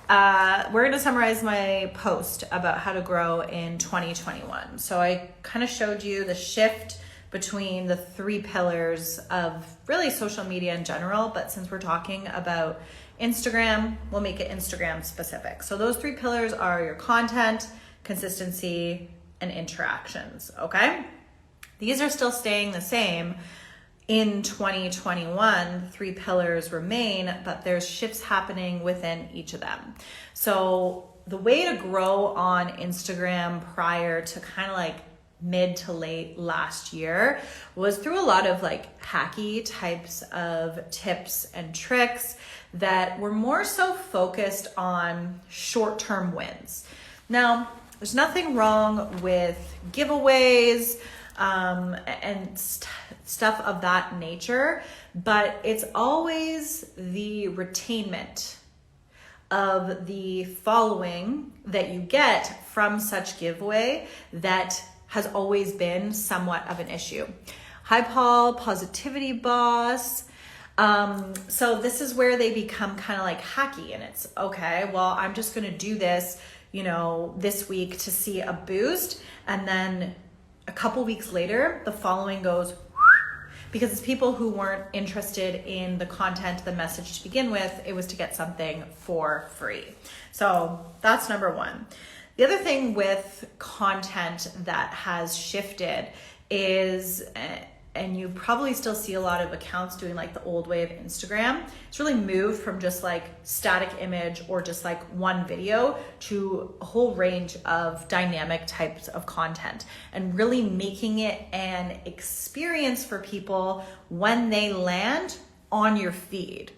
we're going to summarize my post about how to grow in 2021. So I kind of showed you the shift between the 3 pillars of really social media in general, but since we're talking about Instagram, we'll make it Instagram specific. So those 3 pillars are your content, consistency, and interactions, okay? These are still staying the same. In 2021, the 3 pillars remain, but there's shifts happening within each of them. So the way to grow on Instagram prior to kind of like mid to late last year was through a lot of like hacky types of tips and tricks that were more so focused on short-term wins. Now, there's nothing wrong with giveaways and stuff of that nature, but it's always the retainment of the following that you get from such giveaway that has always been somewhat of an issue. Hi, Paul, positivity boss. So this is where they become kind of like hacky, and it's okay, well, I'm just going to do this, this week to see a boost. And then a couple weeks later, the following goes because it's people who weren't interested in the content, the message to begin with. It was to get something for free. So that's number 1. The other thing with content that has shifted is, and you probably still see a lot of accounts doing like the old way of Instagram, it's really moved from just like static image or just like one video to a whole range of dynamic types of content and really making it an experience for people when they land on your feed.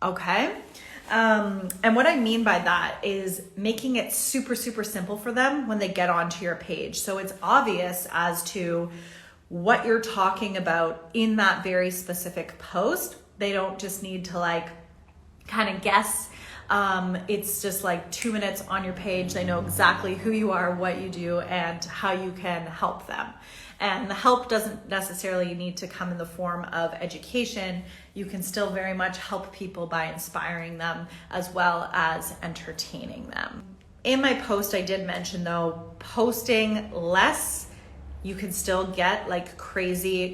Okay? And what I mean by that is making it super, super simple for them when they get onto your page. So it's obvious as to what you're talking about in that very specific post. They don't just need to like kind of guess. It's just like 2 minutes on your page. They know exactly who you are, what you do, and how you can help them. And the help doesn't necessarily need to come in the form of education. You can still very much help people by inspiring them as well as entertaining them. In my post, I did mention though, posting less, you can still get like crazy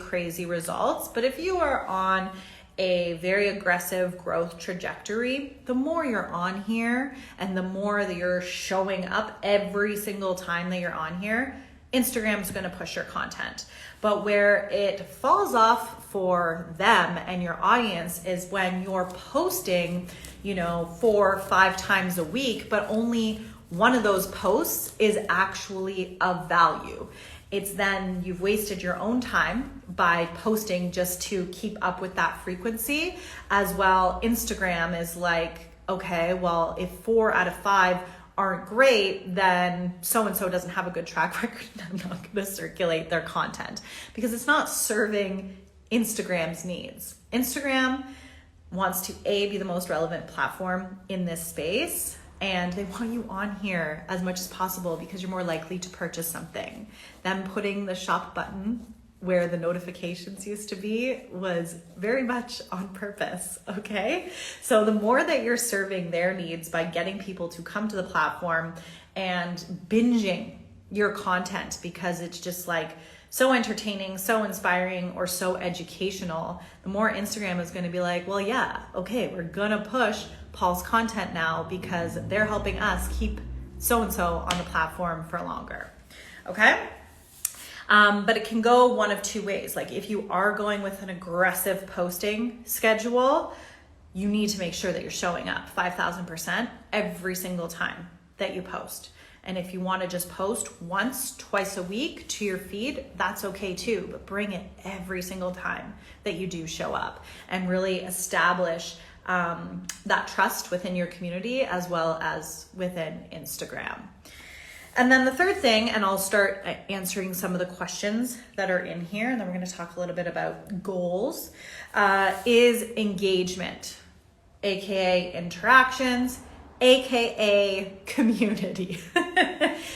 results. But if you are on a very aggressive growth trajectory, the more you're on here and the more that you're showing up every single time that you're on here, Instagram's going to push your content. But where it falls off for them and your audience is when you're posting, 4 or 5 times a week, but only one of those posts is actually of value. It's then you've wasted your own time by posting just to keep up with that frequency. As well, Instagram is like, okay, well, if 4 out of 5 aren't great, then so-and-so doesn't have a good track record. I'm not going to circulate their content because it's not serving Instagram's needs. Instagram wants to be the most relevant platform in this space, and they want you on here as much as possible because you're more likely to purchase something. Them putting the shop button where the notifications used to be was very much on purpose, okay? So the more that you're serving their needs by getting people to come to the platform and binging your content because it's just like so entertaining, so inspiring, or so educational, the more Instagram is going to be like, well, yeah, okay, we're going to push Paul's content now because they're helping us keep so-and-so on the platform for longer, okay? But it can go one of 2 ways. Like if you are going with an aggressive posting schedule, you need to make sure that you're showing up 5,000% every single time that you post. And if you want to just post once, twice a week to your feed, that's okay too, but bring it every single time that you do show up and really establish that trust within your community as well as within Instagram. And then the third thing, and I'll start answering some of the questions that are in here, and then we're going to talk a little bit about goals, is engagement, aka interactions, aka community.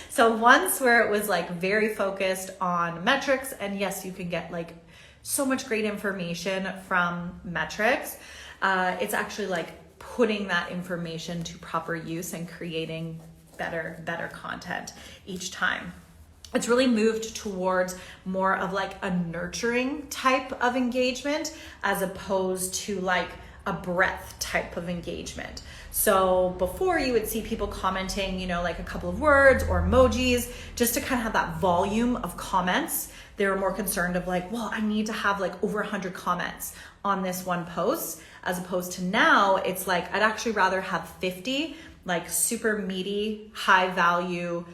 So once where it was like very focused on metrics, and yes, you can get like so much great information from metrics, it's actually like putting that information to proper use and creating better content each time. It's really moved towards more of like a nurturing type of engagement as opposed to like a breadth type of engagement. So before you would see people commenting, you know, like a couple of words or emojis, just to kind of have that volume of comments. They were more concerned of like, well, I need to have like over 100 comments on this one post, as opposed to now it's like, I'd actually rather have 50 like super meaty, high value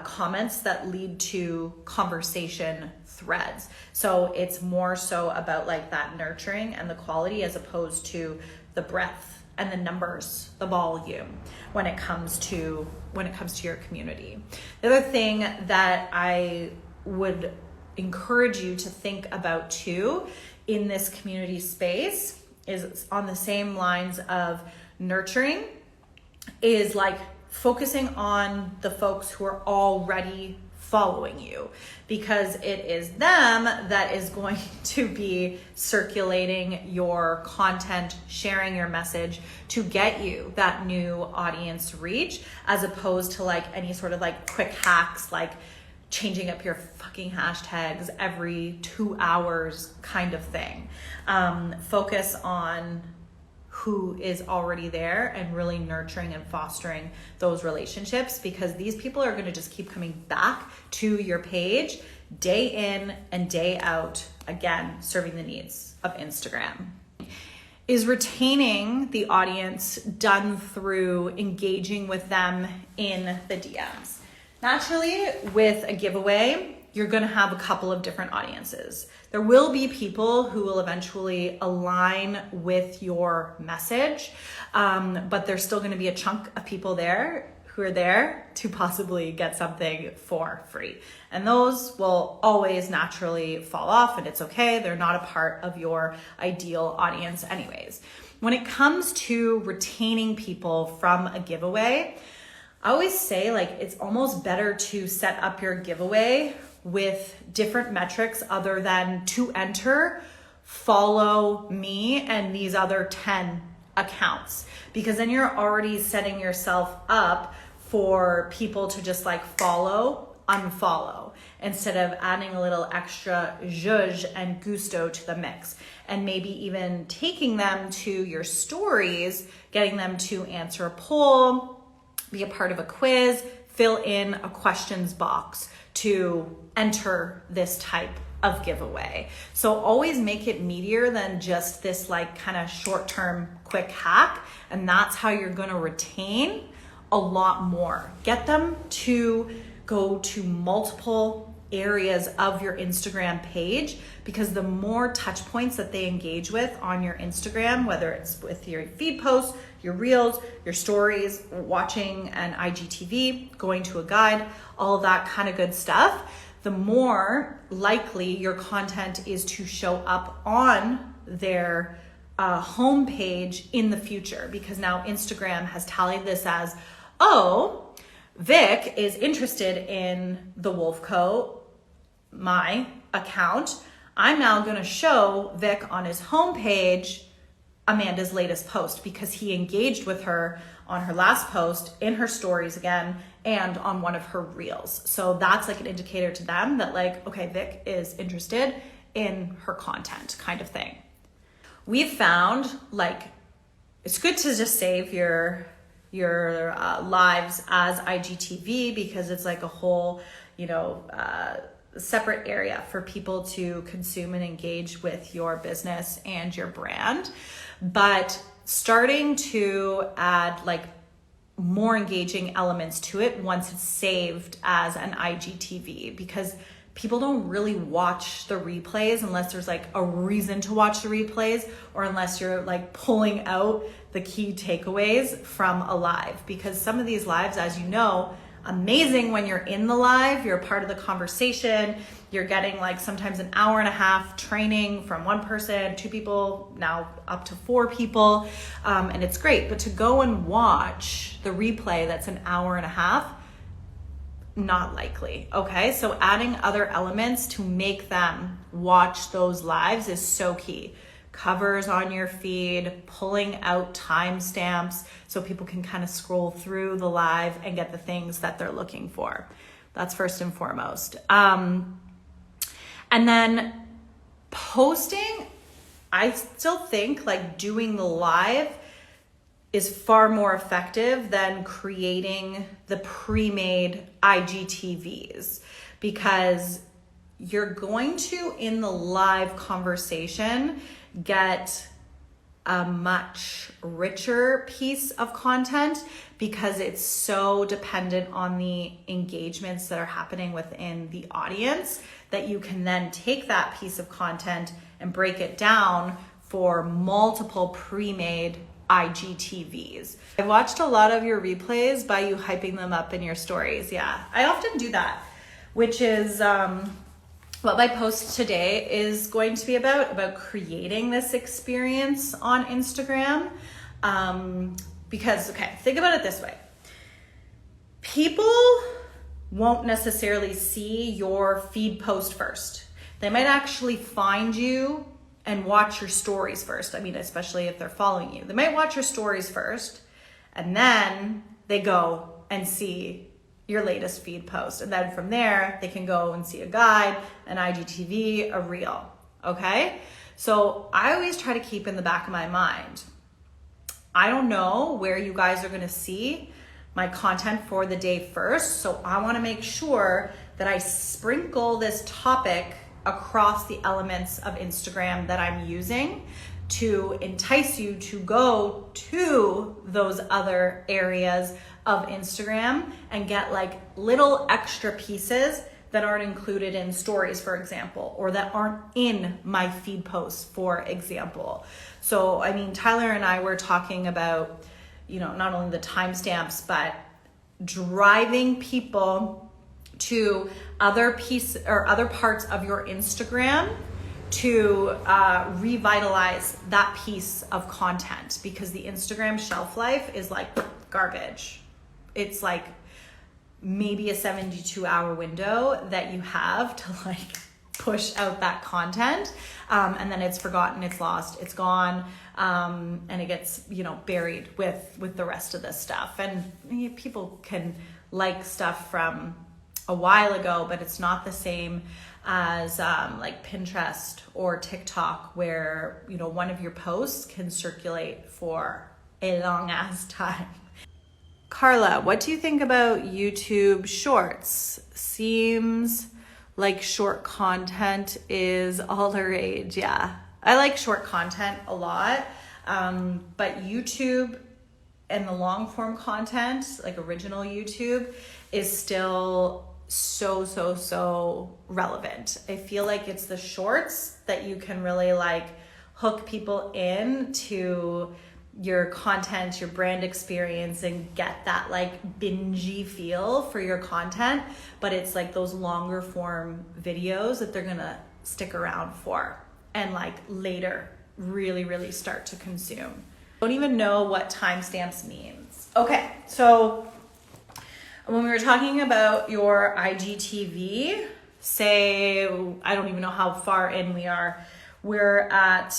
comments that lead to conversation threads. So it's more so about like that nurturing and the quality as opposed to the breadth and the numbers, the volume when it comes to your community. The other thing that I would encourage you to think about too in this community space is on the same lines of nurturing, is like focusing on the folks who are already following you, because it is them that is going to be circulating your content, sharing your message to get you that new audience reach, as opposed to like any sort of like quick hacks, like changing up your fucking hashtags every 2 hours kind of thing. Focus on who is already there and really nurturing and fostering those relationships, because these people are going to just keep coming back to your page day in and day out, again, serving the needs of Instagram. Is retaining the audience done through engaging with them in the DMs. Naturally, with a giveaway, you're going to have a couple of different audiences. There will be people who will eventually align with your message, but there's still going to be a chunk of people there who are there to possibly get something for free. And those will always naturally fall off, and it's okay. They're not a part of your ideal audience anyways. When it comes to retaining people from a giveaway, I always say like it's almost better to set up your giveaway with different metrics other than to enter, follow me and these other 10 accounts, because then you're already setting yourself up for people to just like follow, unfollow, instead of adding a little extra zhuzh and gusto to the mix, and maybe even taking them to your stories, getting them to answer a poll, be a part of a quiz, fill in a questions box to enter this type of giveaway. So always make it meatier than just this like kind of short-term quick hack. And that's how you're going to retain a lot more. Get them to go to multiple areas of your Instagram page, because the more touch points that they engage with on your Instagram, whether it's with your feed posts, your reels, your stories, watching an IGTV, going to a guide, all of that kind of good stuff, the more likely your content is to show up on their homepage in the future, because now Instagram has tallied this as, oh, Vic is interested in the Wolf Co., my account. I'm now going to show Vic on his homepage Amanda's latest post, because he engaged with her on her last post, in her stories again, and on one of her reels. So that's like an indicator to them that like, okay, Vic is interested in her content kind of thing. We've found like it's good to just save your lives as IGTV, because it's like a whole, separate area for people to consume and engage with your business and your brand. But starting to add like more engaging elements to it once it's saved as an IGTV, because people don't really watch the replays unless there's like a reason to watch the replays, or unless you're like pulling out the key takeaways from a live. Because some of these lives, as you know, amazing when you're in the live, you're a part of the conversation, you're getting like sometimes an hour and a half training from one person, 2 people, now up to 4 people, and it's great. But to go and watch the replay that's an hour and a half, not likely. Okay, so adding other elements to make them watch those lives is so key. covers on your feed, pulling out timestamps so people can kind of scroll through the live and get the things that they're looking for. That's first and foremost. And then posting, I still think like doing the live is far more effective than creating the pre-made IGTVs, because you're going to, in the live conversation, get a much richer piece of content because it's so dependent on the engagements that are happening within the audience that you can then take that piece of content and break it down for multiple pre-made IGTVs. I watched a lot of your replays by you hyping them up in your stories. Yeah, I often do that, which is what my post today is going to be about creating this experience on Instagram. Because, okay, think about it this way. People won't necessarily see your feed post first. They might actually find you and watch your stories first. I mean, especially if they're following you. They might watch your stories first, and then they go and see your latest feed post. And then from there, they can go and see a guide, an IGTV, a reel, okay? So I always try to keep in the back of my mind, I don't know where you guys are gonna see my content for the day first, so I wanna make sure that I sprinkle this topic across the elements of Instagram that I'm using to entice you to go to those other areas of Instagram and get like little extra pieces that aren't included in stories, for example, or that aren't in my feed posts, for example. So, I mean, Tyler and I were talking about, you know, not only the timestamps, but driving people to other parts of your Instagram to revitalize that piece of content, because the Instagram shelf life is like garbage. It's like maybe a 72-hour window that you have to like push out that content, and then it's forgotten, it's lost, it's gone, and it gets, you know, buried with the rest of this stuff. And people can like stuff from a while ago, but it's not the same as like Pinterest or TikTok, where, you know, one of your posts can circulate for a long ass time. Carla, what do you think about YouTube Shorts? Seems like short content is all the rage. Yeah, I like short content a lot, but YouTube and the long form content, like original YouTube, is still so relevant. I feel like it's the shorts that you can really like hook people in to your content, your brand experience, and get that like bingey feel for your content. But it's like those longer form videos that they're gonna stick around for and like later really start to consume. Don't even know what timestamps means. Okay, so when we were talking about your IGTV, say, I don't even know how far in we are. We're at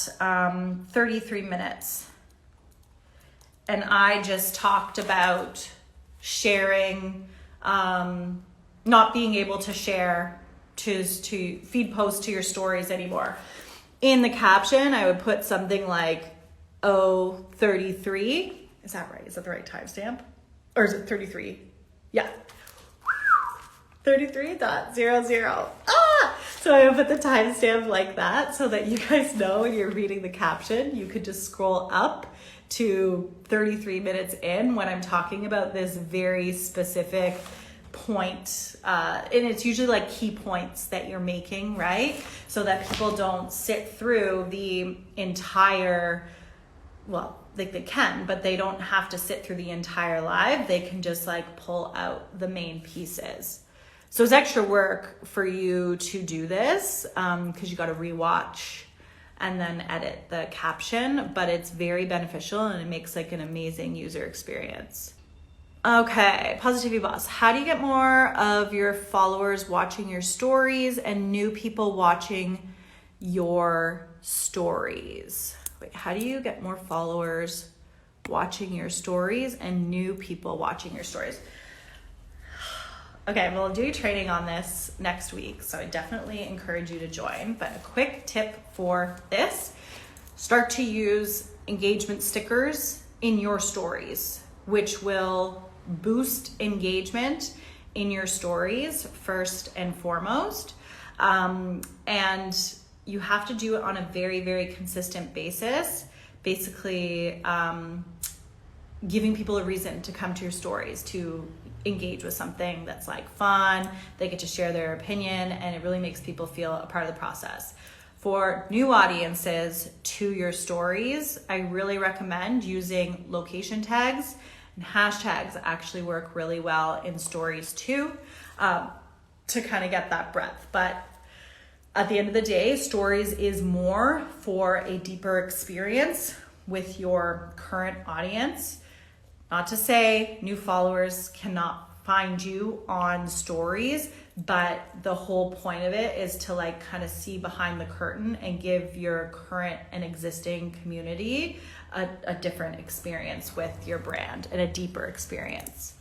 33 minutes. And I just talked about sharing, not being able to share to feed posts to your stories anymore. In the caption, I would put something like, 33. Is that right? Is that the right timestamp? Or is it 33? Yeah. 33.00. So I would put the timestamp like that so that you guys know when you're reading the caption, you could just scroll up to 33 minutes in when I'm talking about this very specific point. And it's usually like key points that you're making, right? So that people don't sit through the entire, well, like they can, but they don't have to sit through the entire live. They can just like pull out the main pieces. So it's extra work for you to do this because you got to rewatch and then edit the caption, but it's very beneficial and it makes like an amazing user experience. Okay, Positivity Boss, how do you get more of your followers watching your stories and new people watching your stories. Wait, how do you get more followers watching your stories and new people watching your stories? Okay, we'll do training on this next week, so I definitely encourage you to join. But a quick tip for this, start to use engagement stickers in your stories, which will boost engagement in your stories first and foremost. And you have to do it on a very, very consistent basis. Basically, giving people a reason to come to your stories, to engage with something that's like fun, they get to share their opinion, and it really makes people feel a part of the process. For new audiences to your stories, I really recommend using location tags, and hashtags actually work really well in stories too, to kind of get that breadth. But at the end of the day, stories is more for a deeper experience with your current audience. Not to say new followers cannot find you on stories, but the whole point of it is to like kind of see behind the curtain and give your current and existing community a different experience with your brand and a deeper experience.